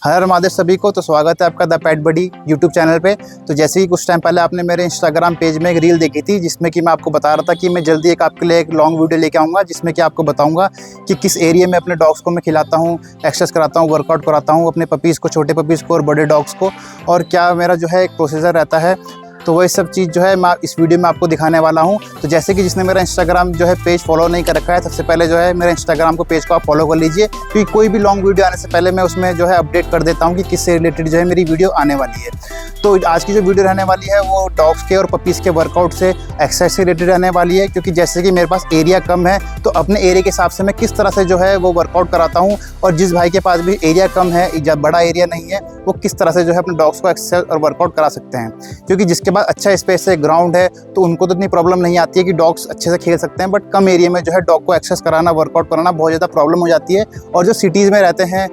हर महादेव सभी को। तो स्वागत है आपका the pet buddy YouTube channel पे। तो जैसे कि कुछ टाइम पहले आपने मेरे इंस्टाग्राम पेज में एक रील देखी थी जिसमें कि मैं आपको बता रहा था कि मैं जल्दी आपके लिए एक लॉन्ग वीडियो लेके आऊँगा जिसमें कि आपको बताऊँगा कि किस एरिया में अपने डॉग्स को मैं खिलाता हूँ, एक्सरसाइज कराता हूँ, वर्कआउट कराता हूँ अपने पपीज़ को, छोटे पपीज़ को और बड़े डॉग्स को, और क्या मेरा जो है एक प्रोसीजर रहता है। तो वही सब चीज़ जो है मैं इस वीडियो में आपको दिखाने वाला हूँ। तो जैसे कि जिसने मेरा इंस्टाग्राम जो है पेज फॉलो नहीं कर रखा है, सबसे पहले जो है मेरे इंस्टाग्राम को पेज को आप फॉलो कर लीजिए, क्योंकि कोई भी लॉन्ग वीडियो आने से पहले मैं उसमें जो है अपडेट कर देता हूँ कि किससे रिलेटेड जो है मेरी वीडियो आने वाली है। तो आज की जो वीडियो रहने वाली है वो डॉग्स के और पपीज़ के वर्कआउट से, एक्सरसाइज से रिलेटेड रहने वाली है, क्योंकि जैसे कि मेरे पास एरिया कम है तो अपने एरिया के हिसाब से मैं किस तरह से जो है वो वर्कआउट कराता हूँ, और जिस भाई के पास भी एरिया कम है, जब बड़ा एरिया नहीं है, वो किस तरह से जो है अपने डॉग्स को एक्सरसाइज और वर्कआउट करा सकते हैं। क्योंकि जिसके पास अच्छा स्पेस है, ग्राउंड है, तो उनको तो इतनी प्रॉब्लम नहीं आती है कि डॉग्स अच्छे से खेल सकते हैं, बट कम एरिया में जो है डॉग को एक्सरसाइज कराना, वर्कआउट कराना बहुत ज़्यादा प्रॉब्लम हो जाती है। और जो सिटीज़ में रहते हैं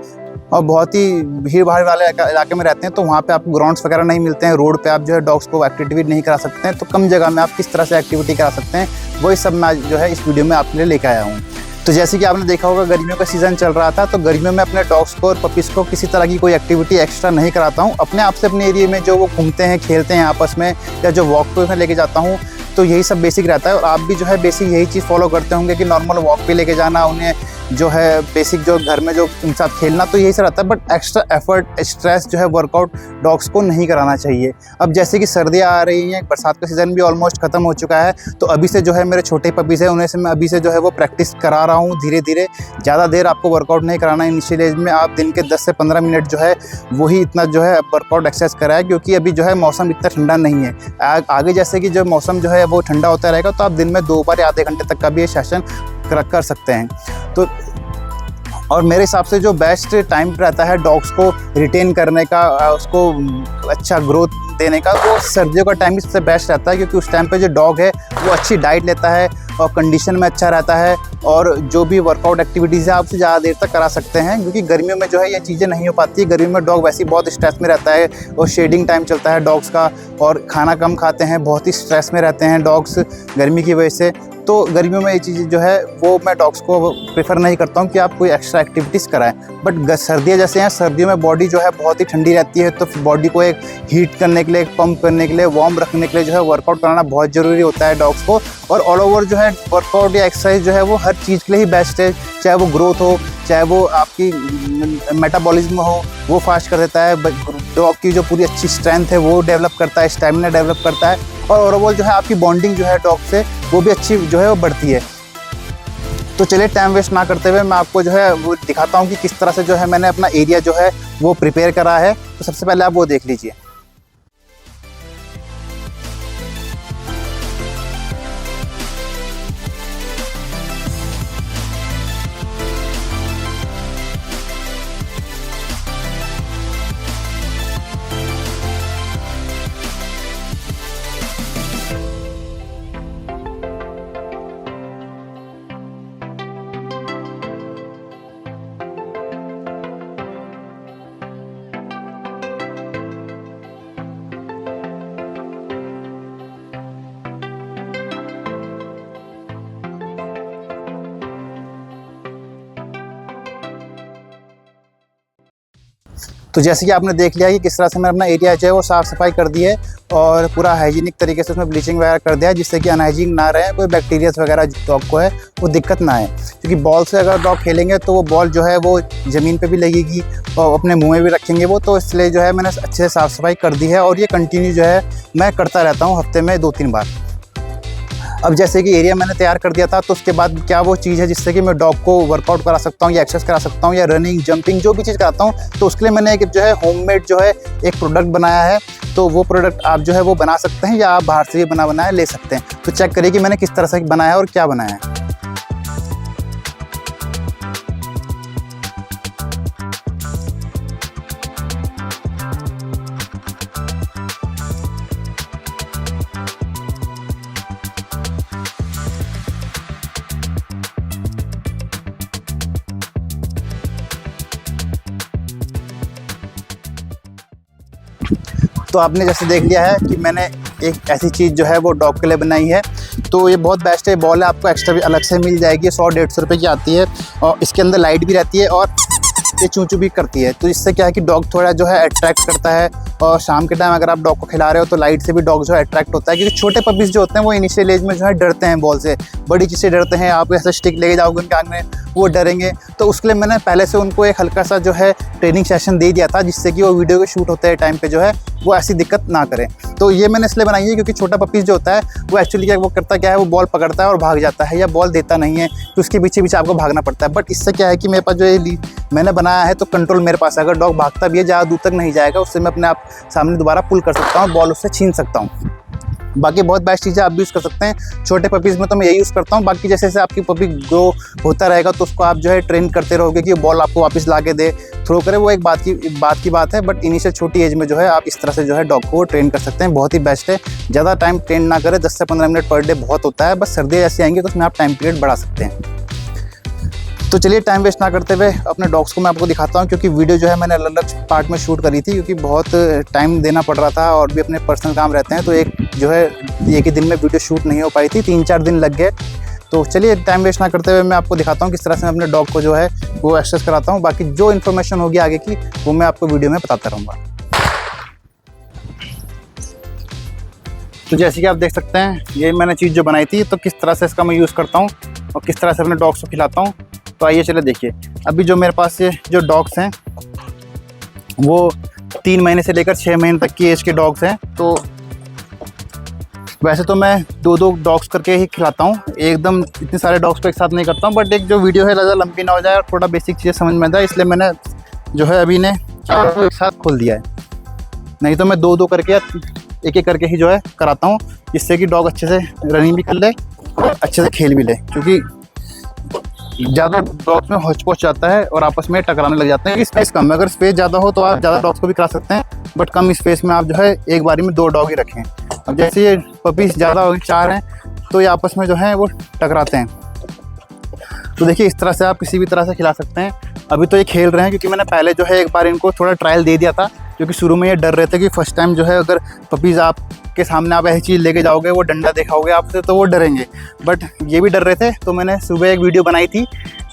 और बहुत ही भीड़ भाड़ वाले इलाके में रहते हैं तो वहाँ पे आपको ग्राउंड्स वगैरह नहीं मिलते हैं, रोड पे आप जो है डॉग्स को एक्टिविटी नहीं करा सकते हैं। तो कम जगह में आप किस तरह से एक्टिविटी करा सकते हैं, वही सब मैं जो है इस वीडियो में आपके लिए लेकर आया हूँ। तो जैसे कि आपने देखा होगा गर्मियों का सीज़न चल रहा था, तो गर्मियों में अपने डॉग्स को और पपीज़ को किसी तरह की कोई एक्टिविटी एक्स्ट्रा नहीं कराता हूँ। अपने आप से अपने एरिया में जो वो घूमते हैं, खेलते हैं आपस में, या जो वॉक पे मैं लेके जाता हूँ, तो यही सब बेसिक रहता है। और आप भी जो है बेसिक यही चीज़ फॉलो करते होंगे कि नॉर्मल वॉक पे लेके जाना, उन्हें जो है बेसिक जो घर में जो उनके साथ खेलना, तो यही सब रहता है। बट एक्स्ट्रा एफर्ट, स्ट्रेस जो है वर्कआउट डॉग्स को नहीं कराना चाहिए। अब जैसे कि सर्दियाँ आ रही हैं, बरसात का सीज़न भी ऑलमोस्ट ख़त्म हो चुका है, तो अभी से जो है मेरे छोटे पपीज़ हैं, उन्हें से मैं अभी से जो है वो प्रैक्टिस करा रहा हूँ धीरे धीरे। ज़्यादा देर आपको वर्कआउट नहीं कराना है इनिशियल एज में। आप दिन के 10 से 15 मिनट जो है वही इतना जो है वर्कआउट एक्सरसाइज कराए, क्योंकि अभी जो है मौसम इतना ठंडा नहीं है। आगे जैसे कि जो मौसम जो है वो ठंडा होता रहेगा, तो आप दिन में 2 बार या आधे घंटे तक का भी ये सेशन कर सकते हैं। तो और मेरे हिसाब से जो बेस्ट टाइम रहता है डॉग्स को रिटेन करने का, उसको अच्छा ग्रोथ देने का, वो सर्दियों का टाइम भी सबसे बेस्ट रहता है, क्योंकि उस टाइम पे जो डॉग है वो अच्छी डाइट लेता है और कंडीशन में अच्छा रहता है, और जो भी वर्कआउट एक्टिविटीज़ है आप उसे ज़्यादा देर तक करा सकते हैं। क्योंकि गर्मियों में जो है ये चीज़ें नहीं हो पाती। गर्मियों में डॉग वैसे ही बहुत स्ट्रेस में रहता है, और शेडिंग टाइम चलता है डॉग्स का, और खाना कम खाते हैं, बहुत ही स्ट्रेस में रहते हैं डॉग्स गर्मी की वजह से। तो गर्मियों में ये चीज़ें जो है वो मैं डॉग्स को प्रेफर नहीं करता हूँ कि आप कोई एक्स्ट्रा एक्टिविटीज़ कराएं। बट सर्दियाँ जैसे हैं, सर्दियों में बॉडी जो है बहुत ही ठंडी रहती है, तो बॉडी को एक हीट करने के लिए, एक पंप करने के लिए, वार्म रखने के लिए जो है वर्कआउट कराना बहुत ज़रूरी होता है डॉग्स को। और ऑल ओवर जो है वर्कआउट या एक्सरसाइज जो है वो हर चीज़ के लिए ही बेस्ट है, चाहे वो ग्रोथ हो, चाहे वो आपकी मेटाबॉलिज्म हो, वो फास्ट कर देता है। डॉग की जो पूरी अच्छी स्ट्रेंथ है वो डेवलप करता है, स्टेमिना डेवलप करता है, और ओवरऑल जो है आपकी बॉन्डिंग जो है डॉग से वो भी अच्छी जो है वो बढ़ती है। तो चलिए टाइम वेस्ट ना करते हुए मैं आपको जो है वो दिखाता हूँ कि किस तरह से जो है मैंने अपना एरिया जो है वो प्रिपेयर करा है। तो सबसे पहले आप वो देख लीजिए। तो जैसे कि आपने देख लिया कि किस तरह से मैंने अपना एरिया जो है वो साफ़ सफाई कर दी है, और पूरा हाइजीनिक तरीके से उसमें ब्लीचिंग वगैरह कर दिया है, जिससे कि अनहाइजीन ना रहे, कोई बैक्टीरियाज वगैरह डॉग को है वो दिक्कत ना आए। क्योंकि बॉल से अगर डॉग खेलेंगे तो वो बॉल जो है वो ज़मीन पे भी लगेगी और अपने मुँह में भी रखेंगे वो, तो इसलिए जो है मैंने अच्छे से साफ़ सफाई कर दी है, और ये कंटिन्यू जो है मैं करता रहता हूँ हफ्ते में 2-3 बार। अब जैसे कि एरिया मैंने तैयार कर दिया था, तो उसके बाद क्या वो चीज़ है जिससे कि मैं डॉग को वर्कआउट करा सकता हूँ या एक्सरसाइज करा सकता हूँ या रनिंग, जंपिंग, जो भी चीज़ कराता हूँ, तो उसके लिए मैंने एक जो है होममेड जो है एक प्रोडक्ट बनाया है। तो वो प्रोडक्ट आप जो है वो बना सकते हैं, या आप बाहर से भी बनाया ले सकते हैं। तो चेक करिए कि मैंने किस तरह से बनाया है और क्या बनाया है। तो आपने जैसे देख लिया है कि मैंने एक ऐसी चीज़ जो है वो डॉग के लिए बनाई है। तो ये बहुत बेस्ट है। बॉल है, आपको एक्स्ट्रा भी अलग से मिल जाएगी, 100-150 रुपये की आती है, और इसके अंदर लाइट भी रहती है, और ये चूँ चूँ भी करती है। तो इससे क्या है कि डॉग थोड़ा जो है अट्रैक्ट करता है। और शाम के टाइम अगर आप डॉग को खिला रहे हो तो लाइट से भी डॉग जो है अट्रैक्ट होता है, क्योंकि छोटे पपीज़ जो होते हैं वो इनिशियल एज में जो है डरते हैं बॉल से, बड़ी चीज़ से डरते हैं। आप ऐसा स्टिक लेके जाओगे उनके आँख में, वो डरेंगे। तो उसके लिए मैंने पहले से उनको एक हल्का सा जो है ट्रेनिंग सेशन दे दिया था, जिससे कि वो वीडियो के शूट होते हैं टाइम पे जो है वो ऐसी दिक्कत ना करें। तो ये मैंने इसलिए बनाई है क्योंकि छोटा पपीज़ जो होता है वो एक्चुअली क्या वो करता क्या है, वो बॉल पकड़ता है और भाग जाता है, या बॉल देता नहीं है तो उसके पीछे पीछे आपको भागना पड़ता है। बट इससे क्या है कि मेरे पास जो ये मैंने बनाया है तो कंट्रोल मेरे पास है। अगर डॉग भागता भी है, ज़्यादा दूर तक नहीं जाएगा, उससे मैं अपने आप सामने दोबारा पुल कर सकता हूँ, बॉल उससे छीन सकता हूँ। बाकी बहुत बेस्ट चीज़ें आप भी यूज़ कर सकते हैं। छोटे पपीज़ में तो मैं यही यूज़ करता हूँ। बाकी जैसे जैसे आपकी पपी ग्रो होता रहेगा तो उसको आप जो है ट्रेन करते रहोगे कि बॉल आपको वापस ला के दे, थ्रो करे, वो एक बात है। बट इनिशियल छोटी एज में जो है आप इस तरह से जो है डॉग को ट्रेन कर सकते हैं, बहुत ही बेस्ट है। ज़्यादा टाइम ट्रेन ना करें, 10 से 15 मिनट पर डे बहुत होता है। बस सर्दियाँ ऐसी आएंगी तो उसमें आप टाइम पीरियड बढ़ा सकते हैं। तो चलिए टाइम वेस्ट ना करते हुए अपने डॉग्स को मैं आपको दिखाता हूँ, क्योंकि वीडियो जो है मैंने अलग अलग पार्ट में शूट करी थी, क्योंकि बहुत टाइम देना पड़ रहा था और भी अपने पर्सनल काम रहते हैं। तो एक जो है एक ही दिन में वीडियो शूट नहीं हो पाई थी, 3-4 दिन लग गए। तो चलिए टाइम वेस्ट ना करते हुए मैं आपको दिखाता हूँ किस तरह से मैं अपने डॉग को जो है वो एक्सरसाइज कराता हूँ। बाकी जो इन्फॉर्मेशन होगी आगे की वो मैं आपको वीडियो में बताता रहूँगा। तो जैसे कि आप देख सकते हैं ये मैंने चीज़ जो बनाई थी, तो किस तरह से इसका मैं यूज़ करता हूँ और किस तरह से अपने डॉग्स को खिलाता हूँ। तो आइए चले देखिए। अभी जो मेरे पास ये जो डॉग्स हैं वो 3 महीने से लेकर 6 महीने तक की एज के डॉग्स हैं। तो वैसे तो मैं 2-2 डॉग्स करके ही खिलाता हूँ, एकदम इतने सारे डॉग्स को एक साथ नहीं करता हूँ। बट एक जो वीडियो है ज़्यादा लंबी ना हो जाए और थोड़ा बेसिक चीज़ें समझ में आ जाए, इसलिए मैंने जो है अभी ने 4 एक साथ खोल दिया है। नहीं तो मैं 2-2 करके या एक करके ही जो है कराता हूँ, जिससे कि डॉग अच्छे से रनिंग भी कर ले और अच्छे से खेल भी ले। क्योंकि ज़्यादा डॉग्स में हौच पौच जाता है और आपस में टकराने लग जाते हैं। स्पेस कम है, अगर स्पेस ज़्यादा हो तो आप ज़्यादा डॉग्स को भी करा सकते हैं, बट कम स्पेस में आप जो है एक बारी में 2 डॉग ही रखें। अब जैसे ये पपीज़ ज़्यादा हो गए, 4 हैं, तो ये आपस में जो है वो टकराते हैं। तो देखिए इस तरह से आप किसी भी तरह से खिला सकते हैं। अभी तो ये खेल रहे हैं, क्योंकि मैंने पहले जो है एक बार इनको थोड़ा ट्रायल दे दिया था, क्योंकि शुरू में ये डर रहे थे कि फर्स्ट टाइम जो है अगर पपीज़ आपके सामने आप ऐसी चीज़ लेके जाओगे, वो डंडा दिखाओगे आपसे, तो वो डरेंगे। बट ये भी डर रहे थे, तो मैंने सुबह एक वीडियो बनाई थी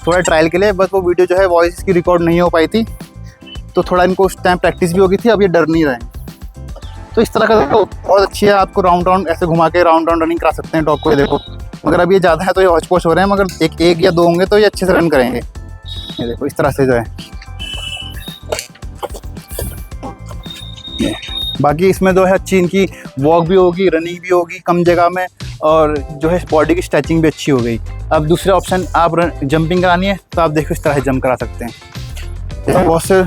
थोड़ा ट्रायल के लिए, बस वो वीडियो जो है वॉइस की रिकॉर्ड नहीं हो पाई थी, तो थोड़ा इनको उस टाइम प्रैक्टिस भी हो गई थी, अब ये डर नहीं रहे। तो इस तरह का देखो बहुत अच्छी है, आपको राउंड ऐसे घुमा के राउंड रनिंग करा सकते हैं डॉग को। ये देखो मगर अब ये ज़्यादा है तो ये हौच पौच हो रहे हैं, मगर एक या 2 होंगे तो ये अच्छे से रन करेंगे। ये देखो इस तरह से जो है। बाकी इसमें जो है अच्छी इनकी वॉक भी होगी, रनिंग भी होगी कम जगह में, और जो है बॉडी की स्ट्रेचिंग भी अच्छी हो गई। अब दूसरे ऑप्शन आप जंपिंग करानी है तो आप देखो इस तरह से जंप करा सकते हैं। बहुत से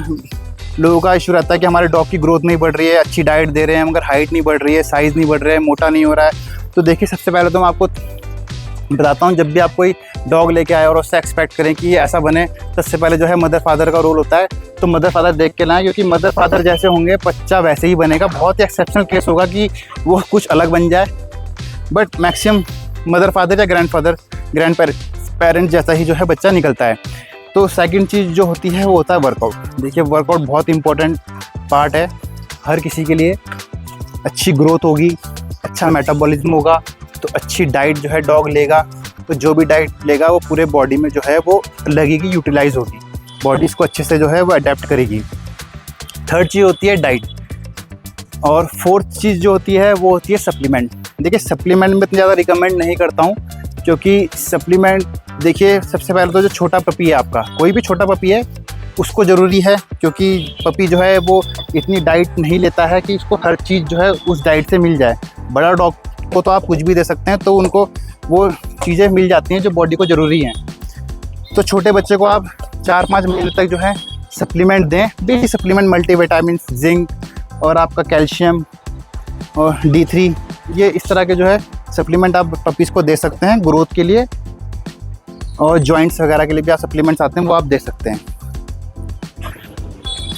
लोगों का इशू रहता है कि हमारे डॉग की ग्रोथ नहीं बढ़ रही है, अच्छी डाइट दे रहे हैं मगर हाइट नहीं बढ़ रही है, साइज़ नहीं बढ़ रहा है, मोटा नहीं हो रहा है। तो देखिए सबसे पहले तो मैं आपको बताता हूँ, जब भी आप कोई डॉग लेके आए और उससे एक्सपेक्ट करें कि ये ऐसा बने, सबसे पहले जो है मदर फादर का रोल होता है। तो मदर फादर देख के लाएं, क्योंकि मदर फादर जैसे होंगे बच्चा वैसे ही बनेगा। बहुत ही एक्सेप्शनल केस होगा कि वो कुछ अलग बन जाए, बट मैक्सिमम मदर फादर या ग्रैंड पेरेंट जैसा ही जो है बच्चा निकलता है। तो सेकंड चीज़ जो होती है वो होता है वर्कआउट। देखिए वर्कआउट बहुत इंपॉर्टेंट पार्ट है हर किसी के लिए। अच्छी ग्रोथ होगी, अच्छा मेटाबॉलिज्म होगा, तो अच्छी डाइट जो है डॉग लेगा, तो जो भी डाइट लेगा वो पूरे बॉडी में जो है वो लगेगी, यूटिलाइज होगी, बॉडी इसको अच्छे से जो है वो अडेप्ट करेगी। थर्ड चीज़ होती है डाइट, और फोर्थ चीज़ जो होती है वो होती है सप्लीमेंट। देखिए सप्लीमेंट में इतना ज़्यादा रिकमेंड नहीं करता हूँ, क्योंकि सप्लीमेंट देखिए सबसे पहले तो जो छोटा पपी है आपका, कोई भी छोटा पपी है उसको ज़रूरी है, क्योंकि पपी जो है वो इतनी डाइट नहीं लेता है कि उसको हर चीज़ जो है उस डाइट से मिल जाए। बड़ा डॉग को तो आप कुछ भी दे सकते हैं, तो उनको वो चीज़ें मिल जाती हैं जो बॉडी को ज़रूरी हैं। तो छोटे बच्चे को आप 4-5 महीने तक जो है सप्लीमेंट दें, बेसिक सप्लीमेंट, मल्टीविटामिन, जिंक और आपका कैल्शियम और D3, ये इस तरह के जो है सप्लीमेंट आप पपीज़ को दे सकते हैं ग्रोथ के लिए, और जॉइंट्स वगैरह के लिए भी आप सप्लीमेंट्स आते हैं वो आप दे सकते हैं।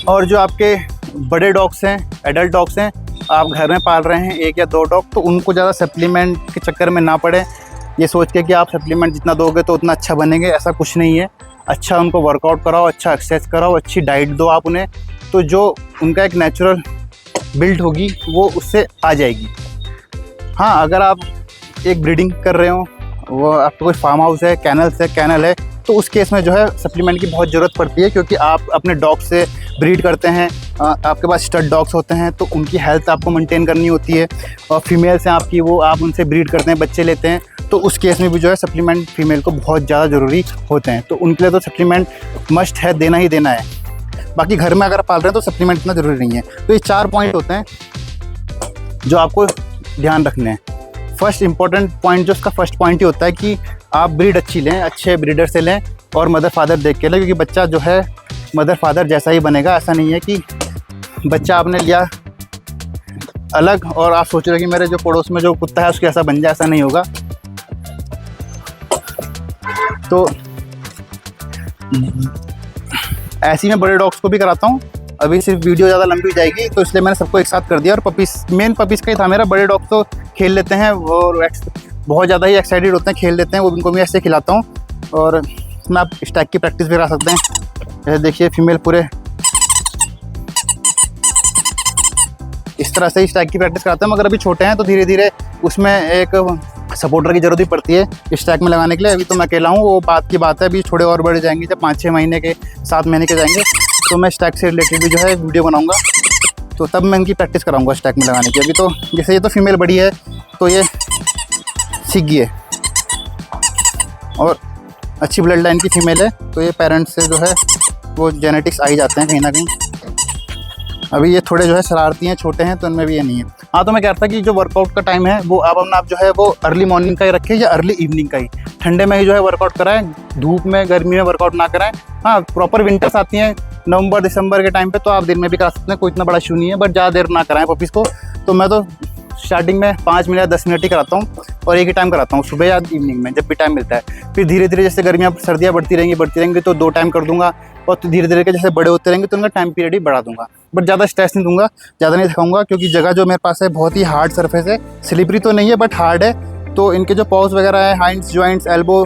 और जो आपके बड़े डॉग्स हैं, एडल्ट डॉग्स हैं, आप घर में पाल रहे हैं 1 या 2 डॉग, तो उनको ज़्यादा सप्लीमेंट के चक्कर में ना पड़े, ये सोच के कि आप सप्लीमेंट जितना दोगे तो उतना अच्छा बनेंगे, ऐसा कुछ नहीं है। अच्छा उनको वर्कआउट कराओ, अच्छा एक्सरसाइज कराओ, अच्छी डाइट दो आप उन्हें, तो जो उनका एक नेचुरल बिल्ड होगी वो उससे आ जाएगी। हाँ, अगर आप एक ब्रीडिंग कर रहे हो, वो आपका कोई फार्म हाउस है, कैनल है, तो तो उस केस में जो है सप्लीमेंट की बहुत ज़रूरत पड़ती है, क्योंकि आप अपने डॉग से ब्रीड करते हैं, आपके पास स्टड डॉग्स होते हैं तो उनकी हेल्थ आपको मेंटेन करनी होती है, और फीमेल्स हैं आपकी, वो आप उनसे ब्रीड करते हैं, बच्चे लेते हैं, तो उस केस में भी जो है सप्लीमेंट फीमेल को बहुत ज़्यादा ज़रूरी होते हैं। तो उनके लिए तो सप्लीमेंट मस्ट है, देना ही देना है। बाकी घर में अगर पाल रहे हैं तो सप्लीमेंट इतना ज़रूरी नहीं है। तो ये 4 पॉइंट होते हैं जो आपको ध्यान रखने हैं। फर्स्ट इंपॉर्टेंट पॉइंट जो उसका फर्स्ट पॉइंट ही होता है कि आप ब्रीड अच्छी लें, अच्छे ब्रीडर से लें और मदर फादर देख के लें, क्योंकि बच्चा जो है मदर फादर जैसा ही बनेगा। ऐसा नहीं है कि बच्चा आपने लिया अलग और आप सोच रहे हो कि मेरे जो पड़ोस में जो कुत्ता है उसके ऐसा बन जाए, ऐसा नहीं होगा। तो ऐसे ही मैं बड़े डॉग्स को भी कराता हूँ। अभी सिर्फ वीडियो ज़्यादा लंबी हो जाएगी तो इसलिए मैंने सबको एक साथ कर दिया। और पपीज़, मेन पपीज़ का ही था मेरा। बड़े डॉग्स तो खेल लेते हैं और बहुत ज़्यादा ही एक्साइटेड होते हैं, खेल लेते हैं, वो उनको मैं ऐसे खिलाता हूँ। और इसमें आप स्टैक की प्रैक्टिस भी करा सकते हैं। जैसे देखिए फीमेल पूरे इस तरह से ही स्टैक की प्रैक्टिस कराते हैं, मगर अभी छोटे हैं तो धीरे धीरे उसमें एक सपोर्टर की ज़रूरत भी पड़ती है स्टैक में लगाने के लिए। अभी तो मैं अकेला हूँ, वो बात की बात है। अभी थोड़े और बड़े जाएंगे, जब 5-6 महीने के 7 महीने के जाएंगे तो मैं स्टैक से रिलेटेड भी जो है वीडियो बनाऊँगा, तो तब मैं इनकी प्रैक्टिस कराऊँगा स्टैक में लगाने की। अभी तो जैसे ये तो फीमेल बड़ी है तो ये सीख गई है और अच्छी ब्लड लाइन की फीमेल है, तो ये पेरेंट्स से जो है वो जेनेटिक्स आ ही जाते हैं कहीं ना कहीं। अभी ये थोड़े जो है शरारती हैं, छोटे हैं, तो इनमें भी ये नहीं है। हाँ, तो मैं कह रहा था कि जो वर्कआउट का टाइम है वो आप अपना आप जो है वो अर्ली मॉर्निंग का ही रखें या अर्ली इवनिंग का ही। ठंडे में ही जो है वर्कआउट कराएं, धूप में गर्मी में वर्कआउट ना कराएं। हाँ, प्रॉपर विंटर्स आती हैं नवंबर दिसंबर के टाइम पे, तो आप दिन में भी करा सकते हैं, कोई इतना बड़ा इशू नहीं है, बट ज़्यादा देर ना कराएं पपीज़ को। तो मैं तो स्टार्टिंग में 5 मिनट या 10 मिनट ही कराता हूँ और एक ही टाइम कराता हूँ, सुबह या इवनिंग में, जब भी टाइम मिलता है। फिर धीरे धीरे जैसे गर्मियाँ सर्दियाँ बढ़ती रहेंगी तो 2 टाइम कर दूँगा, और तो धीरे धीरे के जैसे बड़े होते रहेंगे तो उनका टाइम पीरियड ही बढ़ा दूँगा। बट ज़्यादा स्ट्रेस नहीं दूँगा, ज़्यादा नहीं थकाऊँगा, क्योंकि जगह जो मेरे पास है बहुत ही हार्ड सरफेस है। स्लिपरी तो नहीं है बट हार्ड है, तो इनके जो पॉज वगैरह है, हैंड्स, जॉइंट्स, एल्बो,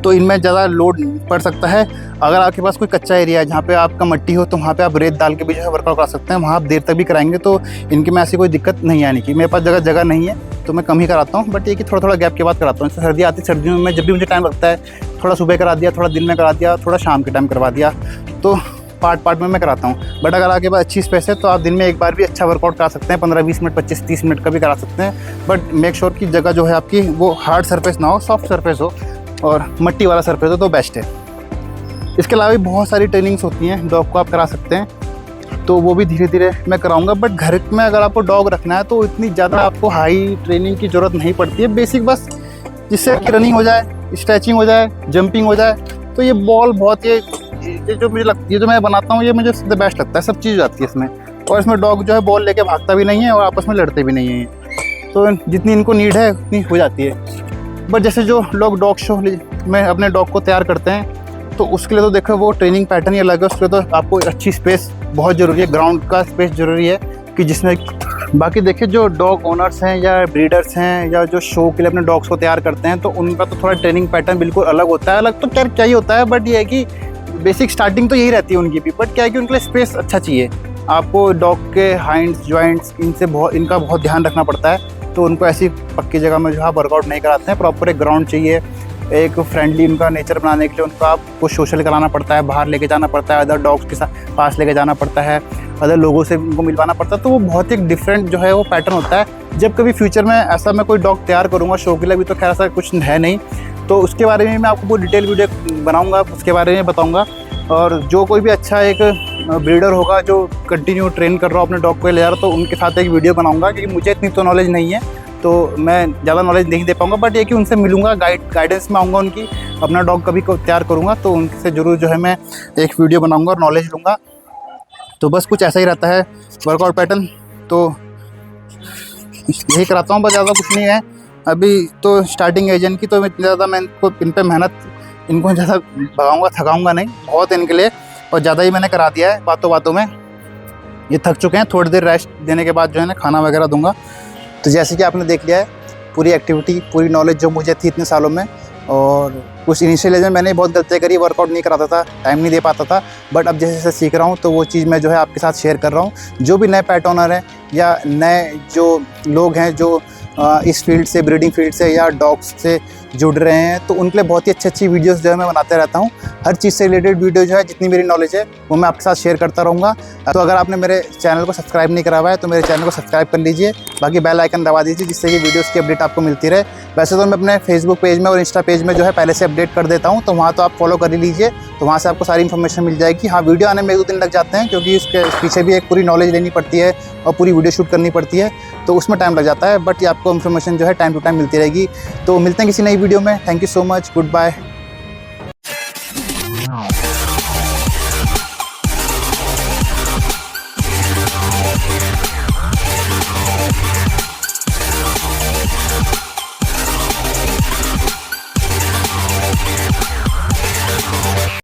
तो इनमें ज़्यादा लोड पड़ सकता है। अगर आपके पास कोई कच्चा एरिया है जहाँ पे आपका मट्टी हो, तो वहाँ पे आप रेत डाल के भी जो है वर्कआउट कर सकते हैं, वहाँ आप देर तक भी कराएंगे तो इनके में ऐसी कोई दिक्कत नहीं आने की। मेरे पास जगह नहीं है तो मैं कम ही कराता हूँ, बट ये कि थोड़ा गैप के बाद कराता हूँ। जैसे सर्दी आती, सर्दियों में जब भी मुझे टाइम लगता है, थोड़ा सुबह करा दिया, थोड़ा दिन में करा दिया, थोड़ा शाम के टाइम करवा दिया, तो पार्ट में मैं कराता हूँ। बट अगर आपके पास अच्छी स्पेस है तो आप दिन में एक बार भी अच्छा वर्कआउट करा सकते हैं, 15-20 मिनट, 25-30 मिनट का भी करा सकते हैं। बट मेक श्योर कि जगह जो है आपकी वो हार्ड सरफेस ना हो, सॉफ्ट सरफेस हो और मट्टी वाला सरफेस हो, तो बेस्ट है। इसके अलावा भी बहुत सारी ट्रेनिंग्स होती हैं डॉग को आप करा सकते हैं, तो वो भी धीरे धीरे मैं कराऊंगा। बट घर में अगर आपको डॉग रखना है तो इतनी ज़्यादा आपको हाई ट्रेनिंग की ज़रूरत नहीं पड़ती है। बेसिक बस जिससे कि रनिंग हो जाए, स्ट्रेचिंग हो जाए, जंपिंग हो जाए, तो ये बॉल बहुत ये जो मुझे लगती है, जो मैं बनाता हूँ, ये मुझे सबसे बेस्ट लगता है। सब चीज़ हो जाती है इसमें, और इसमें डॉग जो है बॉल लेके भागता भी नहीं है और आपस में लड़ते भी नहीं हैं, तो जितनी इनको नीड है उतनी हो जाती है। बट जैसे जो लोग डॉग शो में अपने डॉग को तैयार करते हैं, तो उसके लिए तो देखो वो ट्रेनिंग पैटर्न ही अलग है। उसके लिए तो आपको अच्छी स्पेस बहुत ज़रूरी है, ग्राउंड का स्पेस ज़रूरी है कि जिसमें बाकी देखिए जो डॉग ओनर्स हैं या ब्रीडर्स हैं या जो शो के लिए अपने डॉग्स को तैयार करते हैं, तो उनका तो थोड़ा ट्रेनिंग पैटर्न बिल्कुल अलग होता है। अलग तो क्या ही होता है, बट ये है कि बेसिक स्टार्टिंग तो यही रहती है उनकी भी। बट क्या है कि उनके लिए स्पेस अच्छा चाहिए। आपको डॉग के हैंड्स, जॉइंट्स, इनका बहुत ध्यान रखना पड़ता है, तो उनको ऐसी पक्की जगह में जो है वर्कआउट नहीं कराते हैं। प्रॉपर एक ग्राउंड चाहिए, एक फ्रेंडली उनका नेचर बनाने के लिए उनको आपको सोशल कराना पड़ता है, बाहर लेके जाना पड़ता है, अदर डॉग्स के साथ पास लेके जाना पड़ता है, अदर लोगों से उनको मिलवाना पड़ता है। तो वो बहुत एक डिफरेंट जो है वो पैटर्न होता है। जब कभी फ्यूचर में ऐसा मैं कोई डॉग तैयार करूँगा शो के लिए, अभी तो खैर ऐसा कुछ है नहीं, तो उसके बारे में मैं आपको पूरी डिटेल वीडियो बनाऊँगा, उसके बारे में बताऊँगा। और जो कोई भी अच्छा एक ब्रीडर होगा जो कंटिन्यू ट्रेन कर रहा हो अपने डॉग को ले जा रहा, तो उनके साथ एक वीडियो बनाऊँगा, क्योंकि मुझे इतनी तो नॉलेज नहीं है, तो मैं ज़्यादा नॉलेज नहीं दे पाऊँगा। बट ये कि उनसे मिलूँगा, गाइडेंस में आऊँगा उनकी, अपना डॉग कभी को तैयार करूँगा तो उनसे ज़रूर जो है मैं एक वीडियो बनाऊँगा और नॉलेज लूँगा। तो बस कुछ ऐसा ही रहता है वर्कआउट पैटर्न, तो यही कराता हूँ, बस ज़्यादा कुछ नहीं है। अभी तो स्टार्टिंग एजेंट की, तो इतनी ज़्यादा मैं इन पर मेहनत, इनको ज़्यादा भगाऊँगा थकाऊँगा नहीं, बहुत इनके लिए, और ज़्यादा ही मैंने करा दिया है। बातों में ये थक चुके हैं, थोड़ी देर रेस्ट देने के बाद जो है ना खाना वगैरह दूंगा। तो जैसे कि आपने देख लिया है पूरी एक्टिविटी, पूरी नॉलेज जो मुझे थी इतने सालों में। और कुछ इनिशियल एज में मैंने बहुत गलतियाँ करी, वर्कआउट नहीं कराता था, टाइम नहीं दे पाता था, बट अब जैसे जैसे सीख रहा हूँ तो वो चीज़ मैं जो है आपके साथ शेयर कर रहा हूँ। जो भी नए पेट ओनर हैं या नए जो लोग हैं जो इस फील्ड से, ब्रीडिंग फील्ड से या डॉग्स से जुड़ रहे हैं, तो उनके लिए बहुत ही अच्छी वीडियोस जो है मैं बनाते रहता हूँ। हर चीज़ से रिलेटेड वीडियो जो है, जितनी मेरी नॉलेज है वो मैं आपके साथ शेयर करता रहूँगा। तो अगर आपने मेरे चैनल को सब्सक्राइब नहीं करा हुआ है तो मेरे चैनल को सब्सक्राइब कर लीजिए, बाकी बेल आइकन दबा दीजिए, जिससे कि वीडियोस की अपडेट आपको मिलती रहे। वैसे तो मैं अपने फेसबुक पेज में और इंस्टा पेज में जो है पहले से अपडेट कर देता हूँ, तो वहाँ तो आप फॉलो कर ही लीजिए, तो वहाँ से आपको सारी इन्फॉर्मेशन मिल जाएगी। हाँ, वीडियो आने में 1-2 दिन लग जाते हैं, क्योंकि उसके पीछे भी एक पूरी नॉलेज लेनी पड़ती है और पूरी वीडियो शूट करनी पड़ती है, तो उसमें टाइम लग जाता है। बट ये आपको इन्फॉर्मेशन जो है टाइम टू टाइम मिलती रहेगी। तो मिलते हैं किसी नई वीडियो में। Thank you so much, good bye.